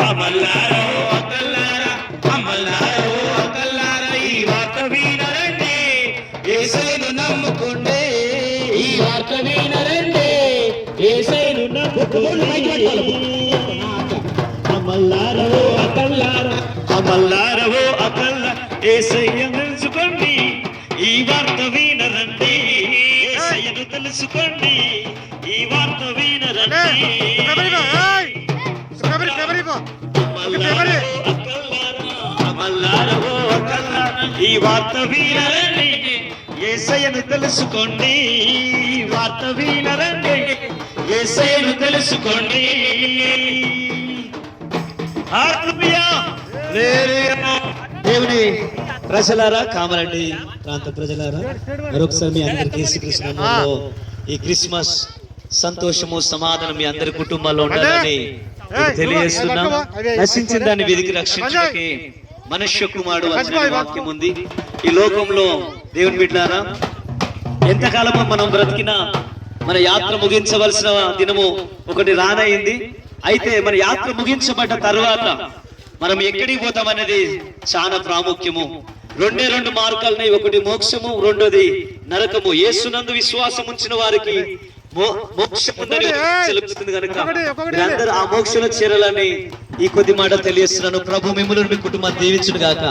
అమల్లారో అకల్లారా, అమల్లారో అకల్లారా, ఈ వార్త వినరండి, యేసయ్యను నమ్ముకోండి. ఈ వార్త వినరండి, యేసయ్యను నమ్ముకోండి. అమల్లారో అకల్లారా, అమల్లారో అకల్లారా, యేసయ్యను తెలుసుకోండి. ఈ వార్త వినరండి, యేసయ్యను తెలుసుకోండి. ఈ వార్త వినరండి, ఈ వార్త వినరండి, యేసయ్యను తెలుసుకోండి. ఈ వార్త వినరండి, యేసయ్యను తెలుసుకోండి. హల్లెలూయా. దేవుని ప్రజలారా, కామారెడ్డి ప్రాంత ప్రజలారా, మరొకసారి మీ అందరికీ యేసుక్రీస్తు నామములో ఈ క్రిస్మస్ సంతోషము సమాధానం మీ అందరి కుటుంబాల్లో ఉండాలని తెలియజేస్తున్నాం. నశించిన దాన్ని వెతికి రక్షించడానికి మనుష్య కుమారుడు అనే వాక్యం ఉంది. ఈ లోకంలో దేవుని బిడ్డలారా, ఎంతకాలమో మనం బ్రతికినా మన యాత్ర ముగించవలసిన దినము ఒకటి రానయింది. అయితే మన యాత్ర ముగించబడ్డ తర్వాత మనం ఎక్కడికి పోతామనేది చాలా ప్రాముఖ్యము. రెండు మార్గాలున్నాయి. ఒకటి మోక్షము, రెండోది నరకము. యేసునందు విశ్వాసం ఉంచిన వారికి మోక్షం ఉందని తెలుపుతుంది కనుక మీరందరూ ఆ మోక్షంలో చేరాలని ఈ కొద్ది మాట తెలియజేస్తున్నాను. ప్రభు మిమ్మల్ని మీ కుటుంబాన్ని దీవించును గాక.